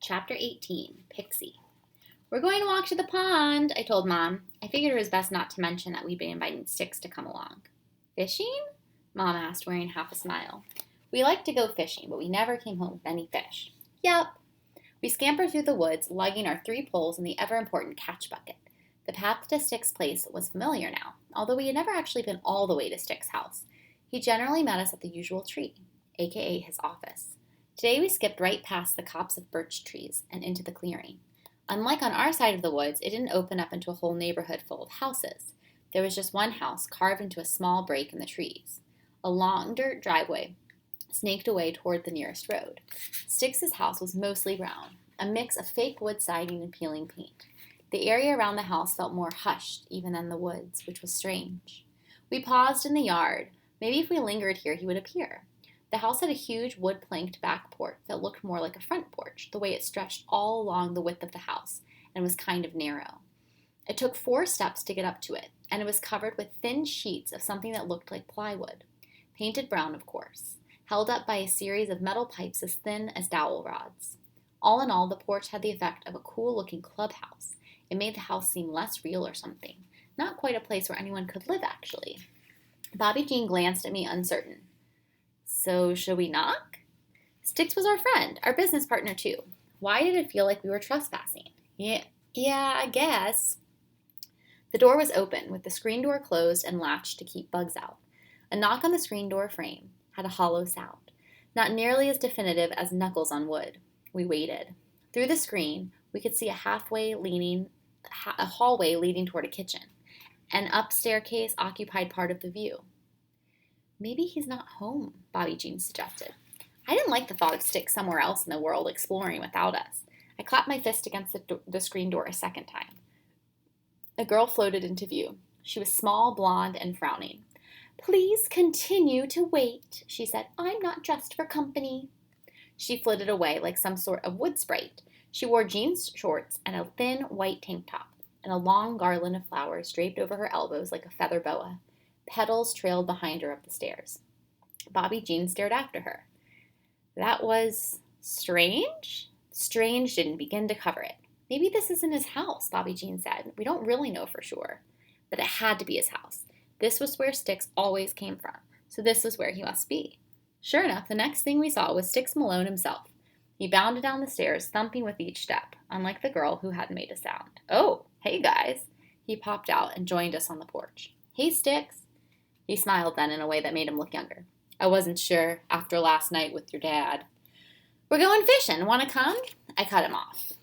Chapter 18, Pixie. "We're going to walk to the pond," I told Mom. I figured it was best not to mention that we'd been inviting Styx to come along. "Fishing?" Mom asked, wearing half a smile. "We liked to go fishing, but we never came home with any fish." "Yep." We scampered through the woods, lugging our 3 poles and the ever-important catch bucket. The path to Styx's place was familiar now, although we had never actually been all the way to Styx's house. He generally met us at the usual tree, aka his office. Today we skipped right past the copse of birch trees and into the clearing. Unlike on our side of the woods, it didn't open up into a whole neighborhood full of houses. There was just one house carved into a small break in the trees. A long dirt driveway snaked away toward the nearest road. Styx's house was mostly brown, a mix of fake wood siding and peeling paint. The area around the house felt more hushed even than the woods, which was strange. We paused in the yard. Maybe if we lingered here, he would appear. The house had a huge wood-planked back porch that looked more like a front porch, the way it stretched all along the width of the house and was kind of narrow. It took 4 steps to get up to it, and it was covered with thin sheets of something that looked like plywood. Painted brown, of course, held up by a series of metal pipes as thin as dowel rods. All in all, the porch had the effect of a cool-looking clubhouse. It made the house seem less real or something. Not quite a place where anyone could live, actually. Bobby Jean glanced at me, uncertain. "So, should we knock?" Styx was our friend, our business partner too. Why did it feel like we were trespassing? Yeah, I guess. The door was open, with the screen door closed and latched to keep bugs out. A knock on the screen door frame had a hollow sound, not nearly as definitive as knuckles on wood. We waited. Through the screen, we could see a hallway leading toward a kitchen. An up staircase occupied part of the view. "Maybe he's not home," Bobby Jean suggested. I didn't like the thought of Styx somewhere else in the world exploring without us. I clapped my fist against the screen door a second time. A girl floated into view. She was small, blonde, and frowning. "Please continue to wait," she said. "I'm not dressed for company." She flitted away like some sort of wood sprite. She wore jeans shorts and a thin white tank top, and a long garland of flowers draped over her elbows like a feather boa. Petals trailed behind her up the stairs. Bobby Jean stared after her. That was strange? Strange didn't begin to cover it. "Maybe this isn't his house," Bobby Jean said. "We don't really know for sure." But it had to be his house. This was where Styx always came from, so this was where he must be. Sure enough, the next thing we saw was Styx Malone himself. He bounded down the stairs, thumping with each step, unlike the girl who hadn't made a sound. "Oh, hey guys." He popped out and joined us on the porch. "Hey, Styx." He smiled then in a way that made him look younger. "I wasn't sure after last night with your dad." "We're going fishing. Want to come?" I cut him off.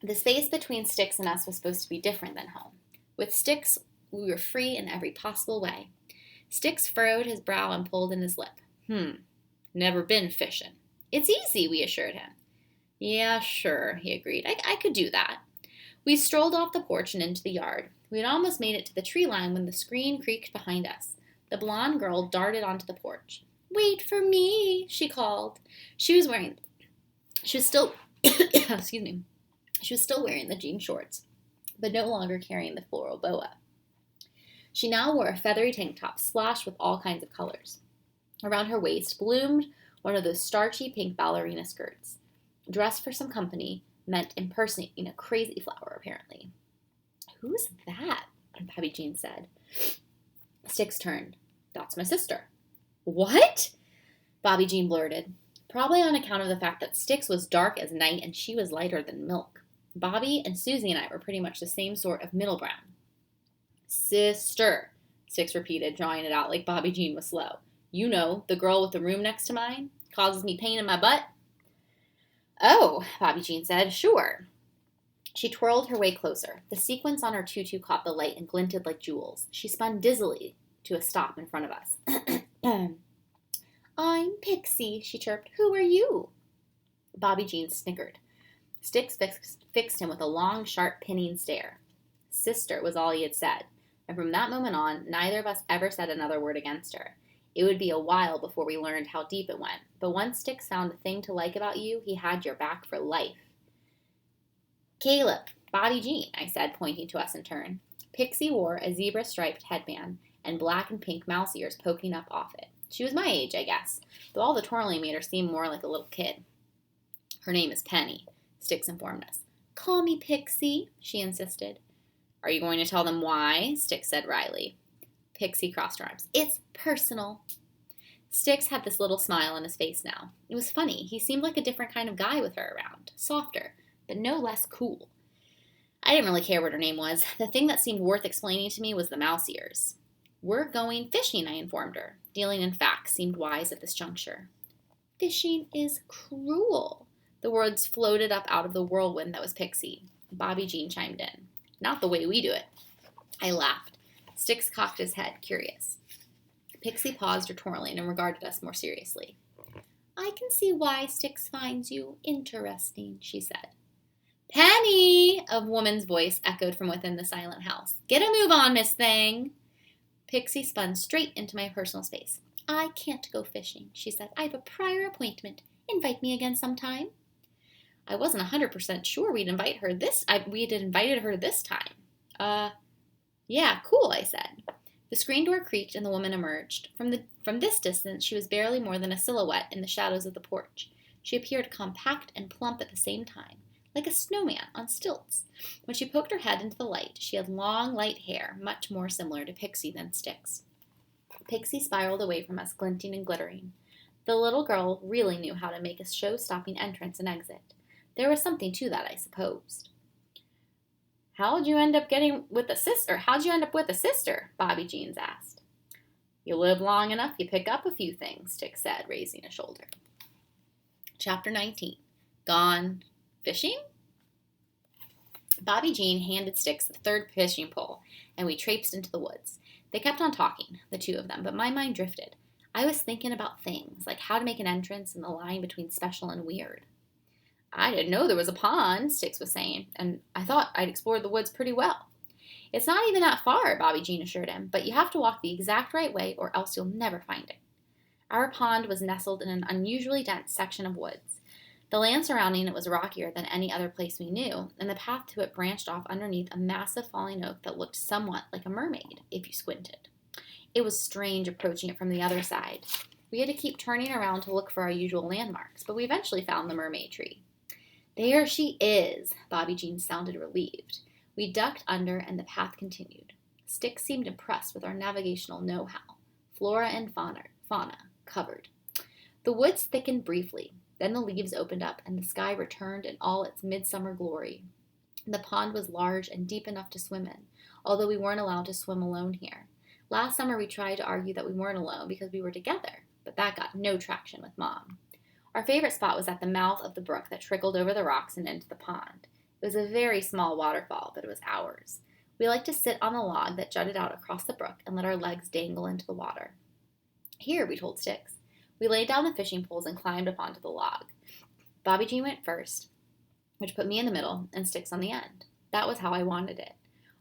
The space between Styx and us was supposed to be different than home. With Styx, we were free in every possible way. Styx furrowed his brow and pulled in his lip. Never been fishing." "It's easy," we assured him. "Yeah, sure," he agreed. I could do that." We strolled off the porch and into the yard. We had almost made it to the tree line when the screen creaked behind us. The blonde girl darted onto the porch. "Wait for me," she called. She was still, excuse me, she was still wearing the jean shorts, but no longer carrying the floral boa. She now wore a feathery tank top splashed with all kinds of colors. Around her waist bloomed one of those starchy pink ballerina skirts. Dressed for some company meant impersonating a crazy flower, apparently. "Who's that?" Bobby Jean said. Styx turned. "That's my sister." "What?" Bobby Jean blurted. Probably on account of the fact that Styx was dark as night and she was lighter than milk. Bobby and Susie and I were pretty much the same sort of middle ground. "Sister," Styx repeated, drawing it out like Bobby Jean was slow. "You know, the girl with the room next to mine? Causes me pain in my butt?" "Oh," Bobby Jean said, "sure." She twirled her way closer. The sequins on her tutu caught the light and glinted like jewels. She spun dizzily to a stop in front of us. "I'm Pixie," she chirped. "Who are you?" Bobby Jean snickered. Styx fixed him with a long, sharp, pinning stare. "Sister" was all he had said, and from that moment on, neither of us ever said another word against her. It would be a while before we learned how deep it went, but once Styx found a thing to like about you, he had your back for life. "Caleb, Bobby Jean," I said, pointing to us in turn. Pixie wore a zebra-striped headband and black and pink mouse ears poking up off it. She was my age, I guess, though all the twirling made her seem more like a little kid. "Her name is Penny," Styx informed us. Call me Pixie, she insisted. Are you going to tell them why? Styx said wryly. Pixie crossed her arms. It's personal. Styx had this little smile on his face now. It was funny. He seemed like a different kind of guy with her around. Softer, but no less cool. I didn't really care what her name was. The thing that seemed worth explaining to me was the mouse ears. We're going fishing, I informed her. Dealing in facts seemed wise at this juncture. Fishing is cruel. The words floated up out of the whirlwind that was Pixie. Bobby Jean chimed in. Not the way we do it. I laughed. Styx cocked his head, curious. Pixie paused her twirling and regarded us more seriously. I can see why Styx finds you interesting, she said. Penny! A woman's voice echoed from within the silent house. Get a move on, Miss Thing! Pixie spun straight into my personal space. I can't go fishing, she said. I have a prior appointment. Invite me again sometime. I wasn't 100% sure we'd invited her this time. Yeah, cool, I said. The screen door creaked and the woman emerged. From this distance, she was barely more than a silhouette in the shadows of the porch. She appeared compact and plump at the same time, like a snowman on stilts. When she poked her head into the light, she had long, light hair, much more similar to Pixie than Styx. Pixie spiraled away from us, glinting and glittering. The little girl really knew how to make a show-stopping entrance and exit. There was something to that, I supposed. How'd you end up with a sister? Bobby Jeans asked. You live long enough, you pick up a few things, Styx said, raising a shoulder. Chapter 19. Gone fishing? Bobby Jean handed Styx the third fishing pole, and we traipsed into the woods. They kept on talking, the two of them, but my mind drifted. I was thinking about things, like how to make an entrance and the line between special and weird. I didn't know there was a pond, Styx was saying, and I thought I'd explored the woods pretty well. It's not even that far, Bobby Jean assured him, but you have to walk the exact right way or else you'll never find it. Our pond was nestled in an unusually dense section of woods. The land surrounding it was rockier than any other place we knew, and the path to it branched off underneath a massive falling oak that looked somewhat like a mermaid, if you squinted. It was strange approaching it from the other side. We had to keep turning around to look for our usual landmarks, but we eventually found the mermaid tree. There she is, Bobby Jean sounded relieved. We ducked under and the path continued. Styx seemed impressed with our navigational know-how. Flora and fauna covered. The woods thickened briefly. Then the leaves opened up and the sky returned in all its midsummer glory. The pond was large and deep enough to swim in, although we weren't allowed to swim alone here. Last summer we tried to argue that we weren't alone because we were together, but that got no traction with Mom. Our favorite spot was at the mouth of the brook that trickled over the rocks and into the pond. It was a very small waterfall, but it was ours. We liked to sit on the log that jutted out across the brook and let our legs dangle into the water. Here, we told Styx. We laid down the fishing poles and climbed up onto the log. Bobby Jean went first, which put me in the middle and Styx on the end. That was how I wanted it.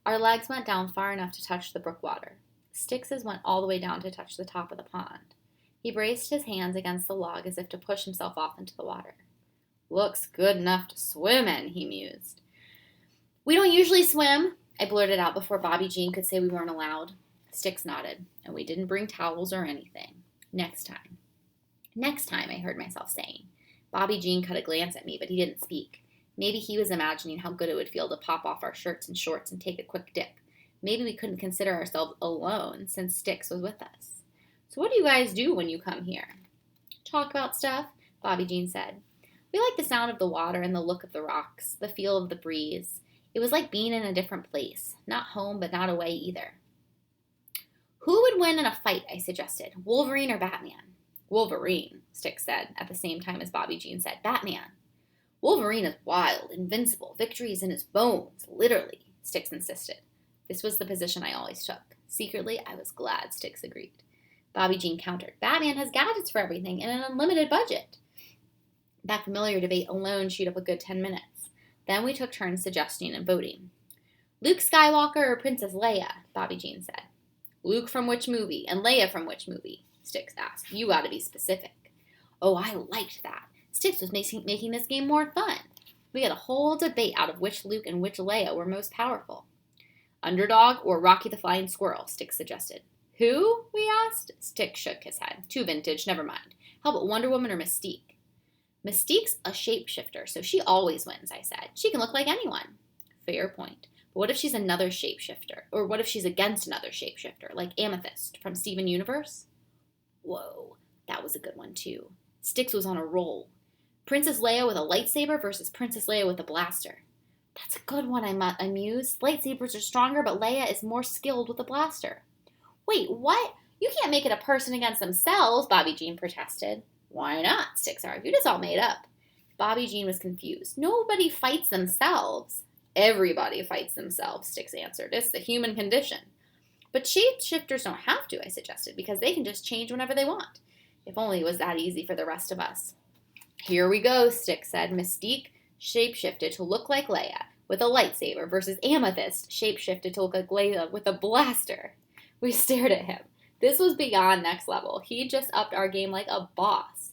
Our legs went down far enough to touch the brook water. Styx's went all the way down to touch the top of the pond. He braced his hands against the log as if to push himself off into the water. Looks good enough to swim in, he mused. We don't usually swim, I blurted out before Bobby Jean could say we weren't allowed. Styx nodded, and we didn't bring towels or anything. Next time. Next time, I heard myself saying. Bobby Jean cut a glance at me, but he didn't speak. Maybe he was imagining how good it would feel to pop off our shirts and shorts and take a quick dip. Maybe we couldn't consider ourselves alone since Styx was with us. So what do you guys do when you come here? Talk about stuff, Bobby Jean said. We liked the sound of the water and the look of the rocks, the feel of the breeze. It was like being in a different place. Not home, but not away either. Who would win in a fight, I suggested. Wolverine or Batman? Wolverine, Styx said, at the same time as Bobby Jean said, Batman. Wolverine is wild, invincible, victory is in his bones, literally, Styx insisted. This was the position I always took. Secretly, I was glad Styx agreed. Bobby Jean countered, Batman has gadgets for everything and an unlimited budget. That familiar debate alone chewed up a good 10 minutes. Then we took turns suggesting and voting. Luke Skywalker or Princess Leia, Bobby Jean said. Luke from which movie and Leia from which movie? Styx asked. You gotta be specific. Oh, I liked that. Styx was making this game more fun. We had a whole debate out of which Luke and which Leia were most powerful. Underdog or Rocky the Flying Squirrel, Styx suggested. Who? We asked. Styx shook his head. Too vintage, never mind. How about Wonder Woman or Mystique? Mystique's a shapeshifter, so she always wins, I said. She can look like anyone. Fair point. But what if she's another shapeshifter? Or what if she's against another shapeshifter, like Amethyst from Steven Universe? Whoa, that was a good one, too. Styx was on a roll. Princess Leia with a lightsaber versus Princess Leia with a blaster. That's a good one, I mused. Lightsabers are stronger, but Leia is more skilled with a blaster. Wait, what? You can't make it a person against themselves, Bobby Jean protested. Why not? Styx argued. It's all made up. Bobby Jean was confused. Nobody fights themselves. Everybody fights themselves, Styx answered. It's the human condition. But shapeshifters don't have to, I suggested, because they can just change whenever they want. If only it was that easy for the rest of us. Here we go, Styx said. Mystique shapeshifted to look like Leia with a lightsaber versus Amethyst shapeshifted to look like Leia with a blaster. We stared at him. This was beyond next level. He just upped our game like a boss.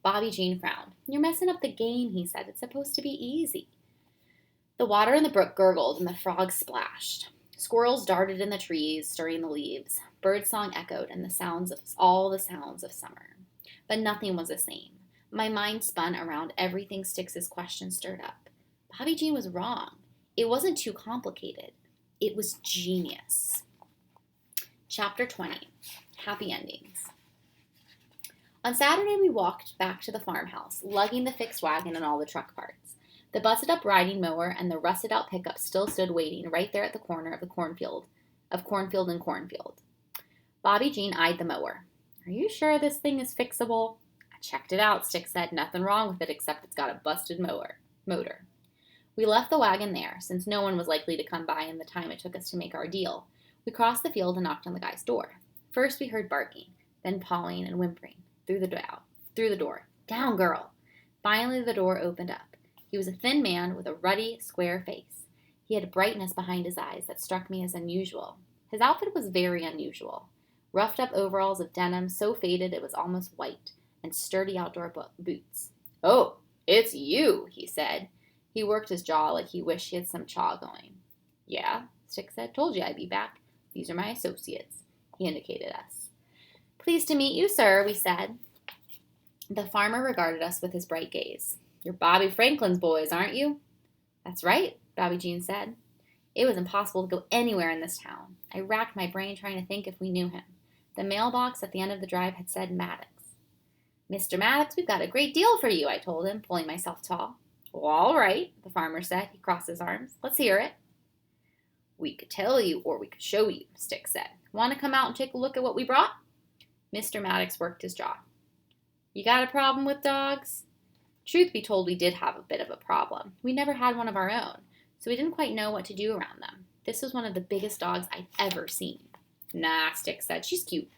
Bobby Jean frowned. You're messing up the game, he said. It's supposed to be easy. The water in the brook gurgled and the frogs splashed. Squirrels darted in the trees, stirring the leaves. Birdsong echoed and all the sounds of summer. But nothing was the same. My mind spun around everything Styx's question stirred up. Bobby Jean was wrong. It wasn't too complicated. It was genius. Chapter 20. Happy Endings. On Saturday, we walked back to the farmhouse, lugging the fixed wagon and all the truck parts. The busted-up riding mower and the rusted-out pickup still stood waiting right there at the corner of the cornfield and cornfield. Bobby Jean eyed the mower. Are you sure this thing is fixable? I checked it out, Styx said. Nothing wrong with it except it's got a busted motor. We left the wagon there, since no one was likely to come by in the time it took us to make our deal. We crossed the field and knocked on the guy's door. First we heard barking, then pawing and whimpering. Through the door. Down, girl! Finally the door opened up. He was a thin man with a ruddy, square face. He had a brightness behind his eyes that struck me as unusual. His outfit was very unusual. Roughed-up overalls of denim so faded it was almost white, and sturdy outdoor boots. Oh, it's you, he said. He worked his jaw like he wished he had some chaw going. Yeah, Styx said. Told you I'd be back. These are my associates. He indicated us. Pleased to meet you, sir, we said. The farmer regarded us with his bright gaze. You're Bobby Franklin's boys, aren't you? That's right, Bobby Jean said. It was impossible to go anywhere in this town. I racked my brain trying to think if we knew him. The mailbox at the end of the drive had said Maddox. Mr. Maddox, we've got a great deal for you, I told him, pulling myself tall. Well, all right, the farmer said. He crossed his arms. Let's hear it. We could tell you or we could show you, Styx said. Want to come out and take a look at what we brought? Mr. Maddox worked his jaw. You got a problem with dogs? Truth be told, we did have a bit of a problem. We never had one of our own, so we didn't quite know what to do around them. This was one of the biggest dogs I'd ever seen. Nah, Styx said. She's cute.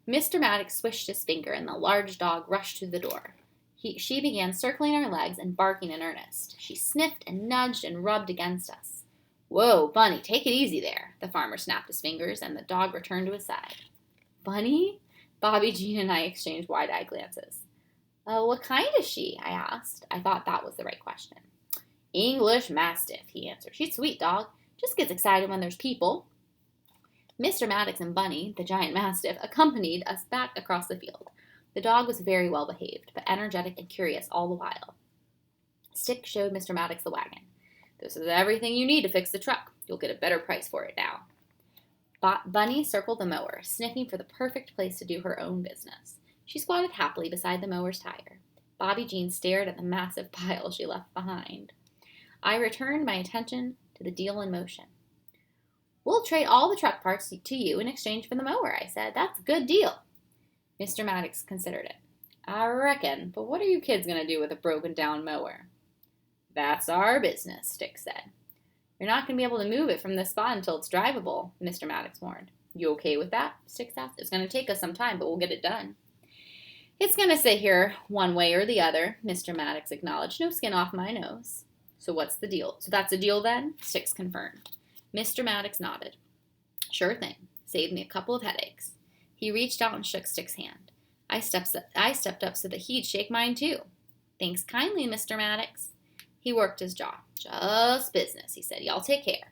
Mr. Maddox swished his finger, and the large dog rushed through the door. She began circling our legs and barking in earnest. She sniffed and nudged and rubbed against us. Whoa, Bunny, take it easy there. The farmer snapped his fingers, and the dog returned to his side. Bunny? Bobby, Jean, and I exchanged wide-eyed glances. What kind is she? I asked. I thought that was the right question. English Mastiff, he answered. She's a sweet dog. Just gets excited when there's people. Mr. Maddox and Bunny, the giant Mastiff, accompanied us back across the field. The dog was very well behaved, but energetic and curious all the while. Styx showed Mr. Maddox the wagon. This is everything you need to fix the truck. You'll get a better price for it now. Bunny circled the mower, sniffing for the perfect place to do her own business. She squatted happily beside the mower's tire. Bobby Jean stared at the massive pile she left behind. I returned my attention to the deal in motion. We'll trade all the truck parts to you in exchange for the mower, I said. That's a good deal. Mr. Maddox considered it. I reckon, but what are you kids going to do with a broken-down mower? That's our business, Styx said. You're not going to be able to move it from this spot until it's drivable, Mr. Maddox warned. You okay with that? Styx asked. It's going to take us some time, but we'll get it done. It's going to sit here one way or the other, Mr. Maddox acknowledged. No skin off my nose. So what's the deal? So that's a deal then? Styx confirmed. Mr. Maddox nodded. Sure thing. Saved me a couple of headaches. He reached out and shook Styx's hand. I stepped up so that he'd shake mine too. Thanks kindly, Mr. Maddox. He worked his jaw. Just business, he said. Y'all take care.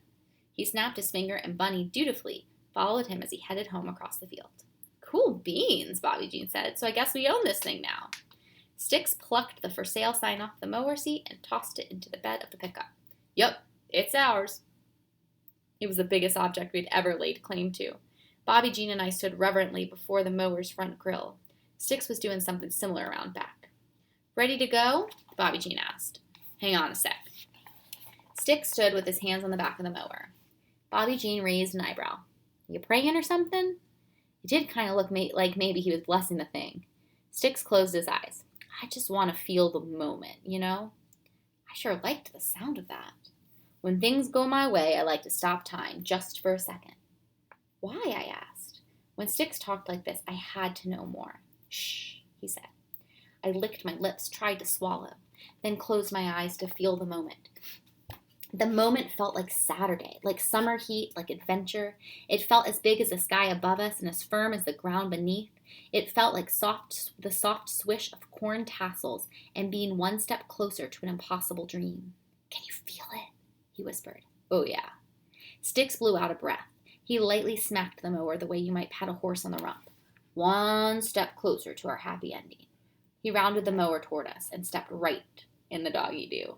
He snapped his finger and Bunny dutifully followed him as he headed home across the field. Cool beans, Bobby Jean said. So I guess we own this thing now. Styx plucked the for sale sign off the mower seat and tossed it into the bed of the pickup. Yup, it's ours. It was the biggest object we'd ever laid claim to. Bobby Jean and I stood reverently before the mower's front grill. Styx was doing something similar around back. Ready to go? Bobby Jean asked. Hang on a sec. Styx stood with his hands on the back of the mower. Bobby Jean raised an eyebrow. You praying or something? It did kind of look like maybe he was blessing the thing. Styx closed his eyes. I just want to feel the moment, you know? I sure liked the sound of that. When things go my way, I like to stop time just for a second. Why? I asked. When Styx talked like this, I had to know more. Shh, he said. I licked my lips, tried to swallow, then closed my eyes to feel the moment. The moment felt like Saturday, like summer heat, like adventure. It felt as big as the sky above us and as firm as the ground beneath. It felt like the soft swish of corn tassels and being one step closer to an impossible dream. Can you feel it? He whispered. Oh, yeah. Styx blew out a breath. He lightly smacked the mower the way you might pat a horse on the rump. One step closer to our happy ending. He rounded the mower toward us and stepped right in the doggy-do.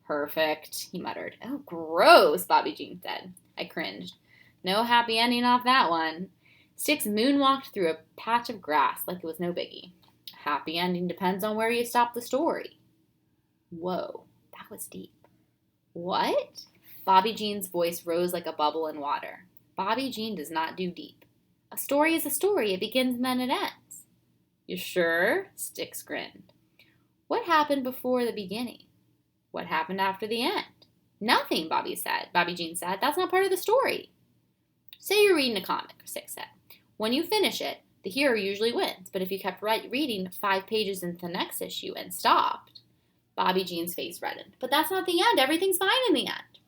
Perfect, he muttered. Oh, gross, Bobby Jean said. I cringed. No happy ending off that one. Styx moonwalked through a patch of grass like it was no biggie. Happy ending depends on where you stop the story. Whoa, that was deep. What? Bobby Jean's voice rose like a bubble in water. Bobby Jean does not do deep. A story is a story. It begins and then it ends. You sure? Styx grinned. What happened before the beginning? What happened after the end? Nothing, Bobby Jean said. That's not part of the story. Say you're reading a comic, Styx said. When you finish it, the hero usually wins. But if you kept reading 5 pages into the next issue and stopped, Bobby Jean's face reddened. But that's not the end. Everything's fine in the end.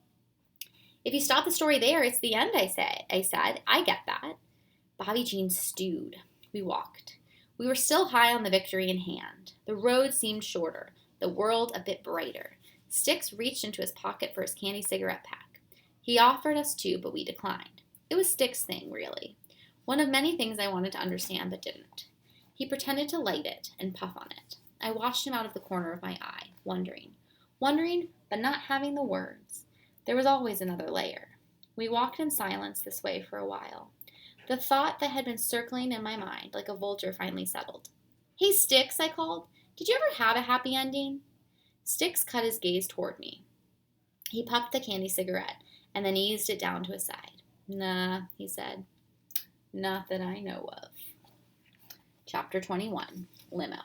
If you stop the story there, it's the end, I said. I get that. Bobby Jean stewed. We walked. We were still high on the victory in hand. The road seemed shorter, the world a bit brighter. Styx reached into his pocket for his candy cigarette pack. He offered us 2, but we declined. It was Styx's thing, really. One of many things I wanted to understand but didn't. He pretended to light it and puff on it. I watched him out of the corner of my eye, wondering, but not having the words. There was always another layer. We walked in silence this way for a while. The thought that had been circling in my mind like a vulture finally settled. Hey, Styx, I called. Did you ever have a happy ending? Styx cut his gaze toward me. He puffed the candy cigarette and then eased it down to his side. Nah, he said. Not that I know of. Chapter 21, Limo.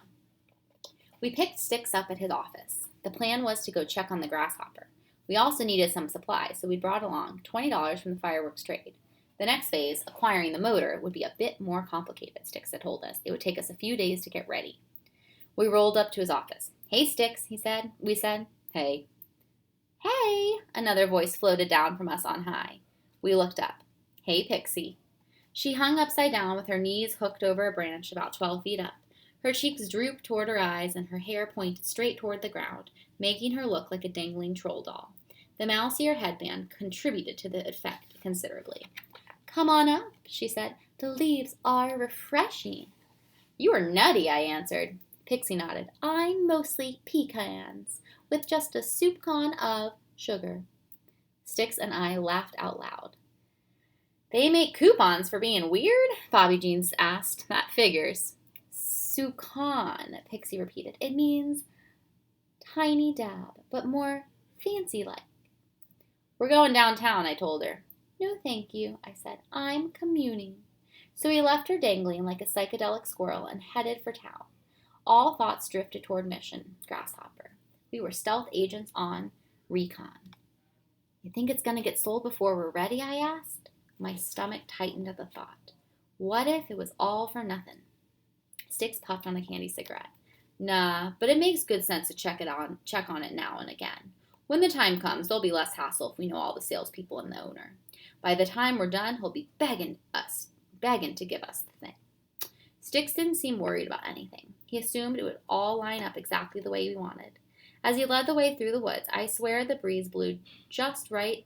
We picked Styx up at his office. The plan was to go check on the grasshopper. We also needed some supplies, so we brought along $20 from the fireworks trade. The next phase, acquiring the motor, would be a bit more complicated, Styx had told us. It would take us a few days to get ready. We rolled up to his office. Hey, Styx, we said. Hey. Hey, another voice floated down from us on high. We looked up. Hey, Pixie. She hung upside down with her knees hooked over a branch about 12 feet up. Her cheeks drooped toward her eyes and her hair pointed straight toward the ground, making her look like a dangling troll doll. The mouse-ear headband contributed to the effect considerably. Come on up, she said. The leaves are refreshing. You are nutty, I answered. Pixie nodded. I'm mostly pecans, with just a soupcon of sugar. Styx and I laughed out loud. They make coupons for being weird? Bobby Jean asked. That figures. Soupcon, Pixie repeated. It means tiny dab, but more fancy-like. We're going downtown, I told her. No, thank you, I said. I'm communing. So we left her dangling like a psychedelic squirrel and headed for town. All thoughts drifted toward mission, Grasshopper. We were stealth agents on recon. You think it's going to get sold before we're ready, I asked. My stomach tightened at the thought. What if it was all for nothing? Styx puffed on a candy cigarette. Nah, but it makes good sense to check on it now and again. When the time comes, there'll be less hassle if we know all the salespeople and the owner. By the time we're done, he'll be begging to give us the thing. Styx didn't seem worried about anything. He assumed it would all line up exactly the way we wanted. As he led the way through the woods, I swear the breeze blew just right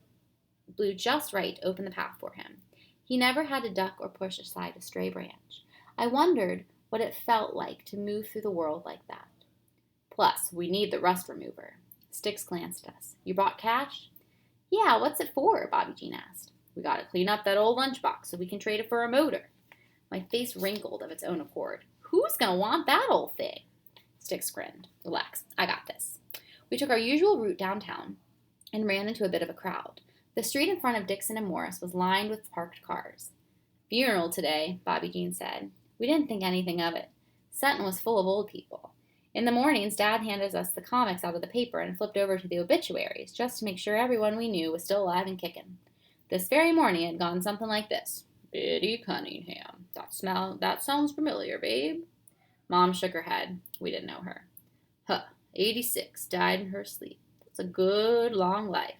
to open the path for him. He never had to duck or push aside a stray branch. I wondered what it felt like to move through the world like that. Plus, we need the rust remover. Styx glanced at us. You brought cash? Yeah, what's it for? Bobby Jean asked. We gotta clean up that old lunchbox so we can trade it for a motor. My face wrinkled of its own accord. Who's gonna want that old thing? Styx grinned. Relax, I got this. We took our usual route downtown and ran into a bit of a crowd. The street in front of Dixon and Morris was lined with parked cars. Funeral today, Bobby Jean said. We didn't think anything of it. Sutton was full of old people. In the mornings, Dad handed us the comics out of the paper and flipped over to the obituaries just to make sure everyone we knew was still alive and kicking. This very morning it had gone something like this. Biddy Cunningham. That sounds familiar, babe. Mom shook her head. We didn't know her. 86, died in her sleep. That's a good long life.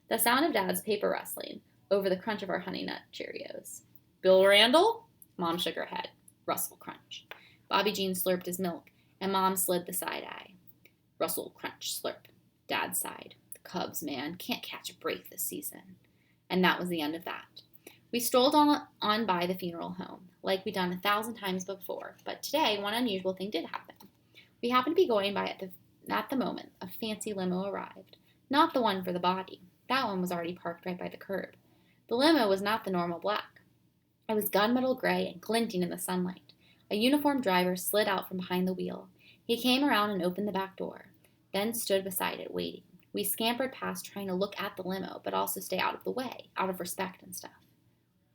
The sound of Dad's paper rustling over the crunch of our Honey Nut Cheerios. Bill Randall? Mom shook her head. Russell Crunch. Bobby Jean slurped his milk, and Mom slid the side eye. Russell Crunch slurp. Dad sighed. The Cubs, man, can't catch a break this season. And that was the end of that. We strolled on by the funeral home, like we'd done 1,000 times before, but today one unusual thing did happen. We happened to be going by at the moment a fancy limo arrived. Not the one for the body. That one was already parked right by the curb. The limo was not the normal black. It was gunmetal gray and glinting in the sunlight. A uniformed driver slid out from behind the wheel. He came around and opened the back door, then stood beside it, waiting. We scampered past trying to look at the limo, but also stay out of the way, out of respect and stuff.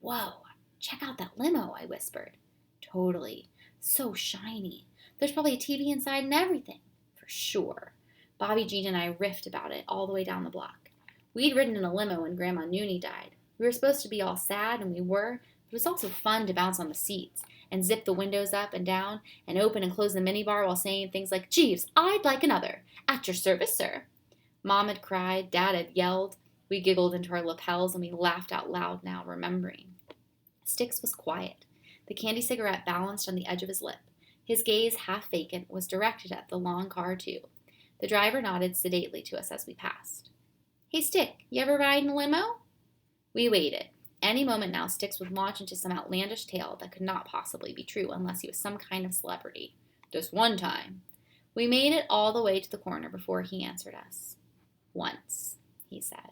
Whoa, check out that limo, I whispered. Totally. So shiny. There's probably a TV inside and everything. For sure. Bobby Jean and I riffed about it all the way down the block. We'd ridden in a limo when Grandma Nooney died. We were supposed to be all sad, and we were, but it was also fun to bounce on the seats and zip the windows up and down and open and close the minibar while saying things like, Jeeves, I'd like another. At your service, sir. Mom had cried, Dad had yelled. We giggled into our lapels, and we laughed out loud now, remembering. Styx was quiet. The candy cigarette balanced on the edge of his lip. His gaze, half vacant, was directed at the long car, too. The driver nodded sedately to us as we passed. Hey, Stick, you ever ride in a limo? We waited. Any moment now, Styx would launch into some outlandish tale that could not possibly be true unless he was some kind of celebrity. Just one time. We made it all the way to the corner before he answered us. Once, he said.